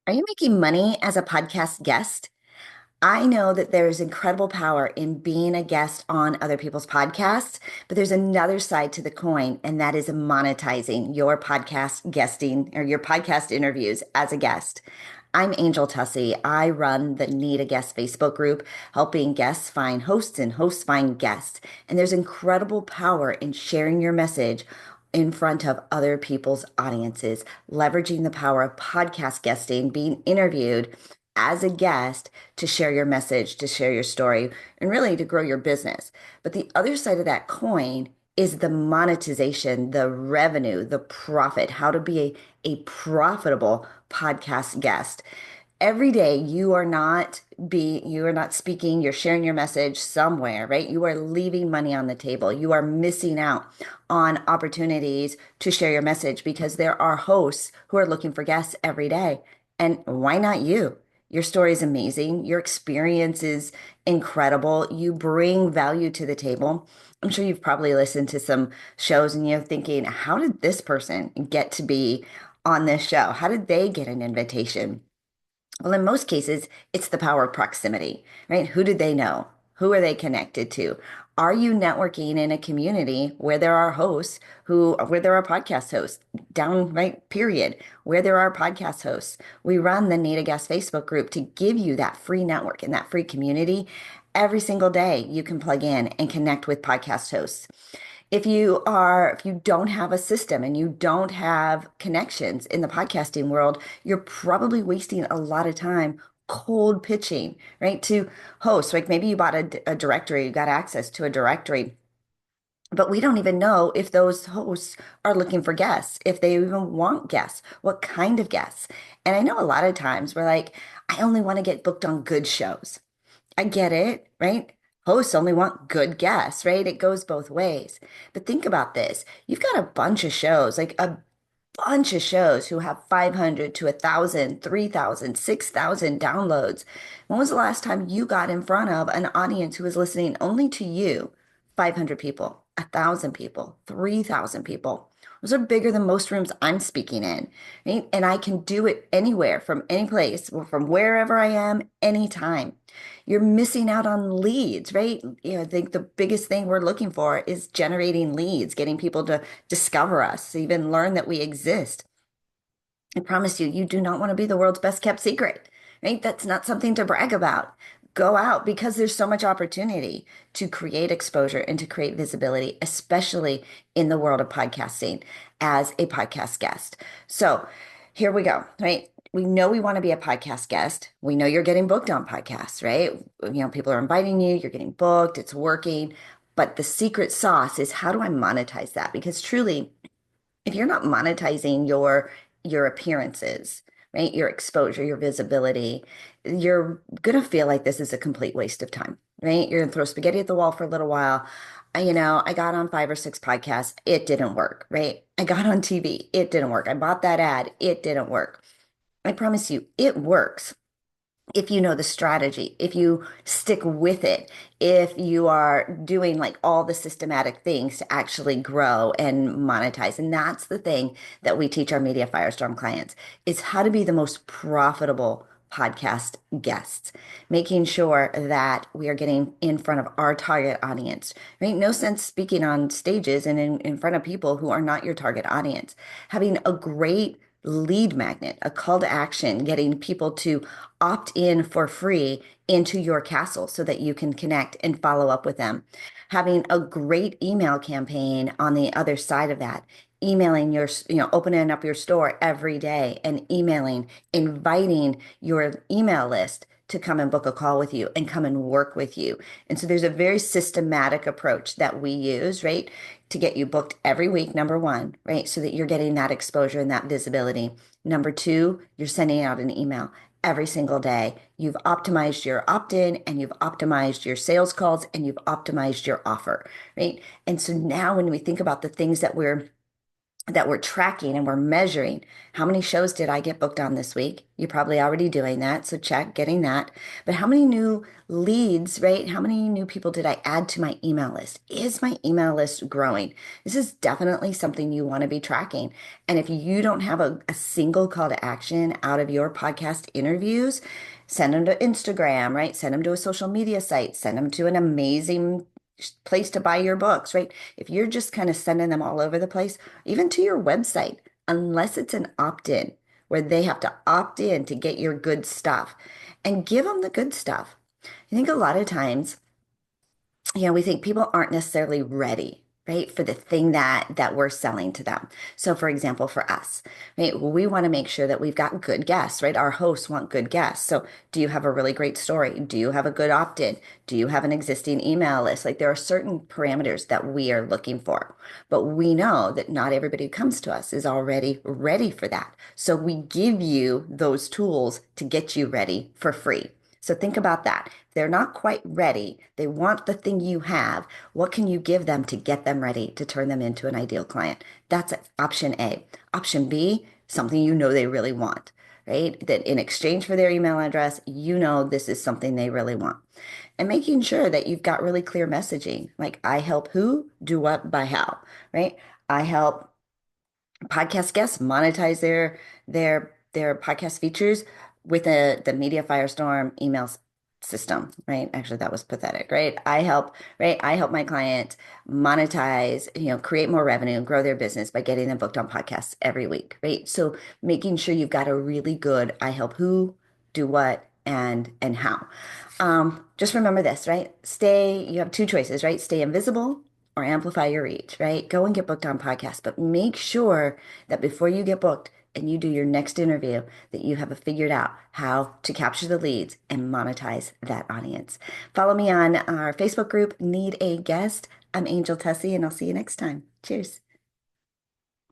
Are you making money as a podcast guest? I know that there's incredible power in being a guest on other people's podcasts, but there's another side to the coin, and that is monetizing your podcast guesting or your podcast interviews as a guest. I'm Angel Tuccy. I run the Need a Guest Facebook group, helping guests find hosts and hosts find guests. And there's incredible power in sharing your message in front of other people's audiences, leveraging the power of podcast guesting, being interviewed as a guest to share your message, to share your story, and really to grow your business. But the other side of that coin is the monetization, the revenue, the profit, how to be a profitable podcast guest. Every day you are not speaking, you're sharing your message somewhere, right? You are leaving money on the table. You are missing out on opportunities to share your message because there are hosts who are looking for guests every day. And why not you? Your story is amazing. Your experience is incredible. You bring value to the table. I'm sure you've probably listened to some shows and you're thinking, how did this person get to be on this show? How did they get an invitation? Well, in most cases, it's the power of proximity, right? Who did they know? Who are they connected to? Are you networking in a community where there are hosts where there are podcast hosts, downright period, where there are podcast hosts? We run the Need a Guest Facebook group to give you that free network and that free community. Every single day, you can plug in and connect with podcast hosts. If you don't have a system and you don't have connections in the podcasting world, you're probably wasting a lot of time cold pitching, right? To hosts. Like maybe you bought a directory, you got access to a directory, but we don't even know if those hosts are looking for guests, if they even want guests, what kind of guests. And I know a lot of times we're like, I only want to get booked on good shows. I get it, right? Hosts only want good guests, right? It goes both ways. But think about this. You've got a bunch of shows, like a bunch of shows who have 500 to 1,000, 3,000, 6,000 downloads. When was the last time you got in front of an audience who was listening only to you? 500 people, 1,000 people, 3,000 people. Those are bigger than most rooms I'm speaking in, right? And I can do it anywhere, from any place, from wherever I am, anytime. You're missing out on leads, right? I think the biggest thing we're looking for is generating leads, getting people to discover us, even learn that we exist. I promise you, you do not want to be the world's best kept secret, right? That's not something to brag about. Go out because there's so much opportunity to create exposure and to create visibility, especially in the world of podcasting as a podcast guest. So here we go, right? We know we want to be a podcast guest. We know you're getting booked on podcasts, right? People are inviting you, you're getting booked, it's working. But the secret sauce is, how do I monetize that? Because truly, if you're not monetizing your appearances, right? Your exposure, your visibility, you're gonna feel like this is a complete waste of time, right? You're gonna throw spaghetti at the wall for a little while. I got on 5 or 6 podcasts. It didn't work, right? I got on TV. It didn't work. I bought that ad. It didn't work. I promise you, it works if you know the strategy, if you stick with it, if you are doing like all the systematic things to actually grow and monetize. And that's the thing that we teach our Media Firestorm clients is how to be the most profitable podcast guests, making sure that we are getting in front of our target audience, right? No sense speaking on stages and in front of people who are not your target audience. Having a great lead magnet, a call to action, getting people to opt in for free into your castle so that you can connect and follow up with them. Having a great email campaign on the other side of that, emailing opening up your store every day and emailing, inviting your email list to come and book a call with you and come and work with you. And so there's a very systematic approach that we use, right, to get you booked every week, number one, right, so that you're getting that exposure and that visibility. Number two, you're sending out an email every single day. You've optimized your opt-in and you've optimized your sales calls and you've optimized your offer, right? And so now when we think about the things that we're that we're tracking and we're measuring. How many shows did I get booked on this week? You're probably already doing that, so check getting that. But how many new leads, right? How many new people did I add to my email list? Is my email list growing? This is definitely something you want to be tracking. And if you don't have a single call to action out of your podcast interviews, send them to Instagram, right? Send them to a social media site, send them to an amazing place to buy your books, right? If you're just kind of sending them all over the place, even to your website, unless it's an opt-in where they have to opt in to get your good stuff and give them the good stuff. I think a lot of times, we think people aren't necessarily ready, right, for the thing that we're selling to them. So for example, for us, right, we want to make sure that we've got good guests, right? Our hosts want good guests. So do you have a really great story? Do you have a good opt-in? Do you have an existing email list? Like there are certain parameters that we are looking for, but we know that not everybody who comes to us is already ready for that. So we give you those tools to get you ready for free. So think about that. If they're not quite ready, they want the thing you have. What can you give them to get them ready to turn them into an ideal client? That's option A. Option B, something you know they really want, right? That in exchange for their email address, you know this is something they really want. And making sure that you've got really clear messaging, like I help who, do what, by how, right? I help podcast guests monetize their podcast features with the Media Firestorm email system, right? Actually, that was pathetic, right? I help my clients monetize, create more revenue, grow their business by getting them booked on podcasts every week, right? So making sure you've got a really good I help who, do what, and how. Just remember this, right? You have two choices, right? Stay invisible or amplify your reach, right? Go and get booked on podcasts, but make sure that before you get booked and you do your next interview, that you have figured out how to capture the leads and monetize that audience. Follow me on our Facebook group, Need a Guest. I'm Angel Tuccy, and I'll see you next time. Cheers.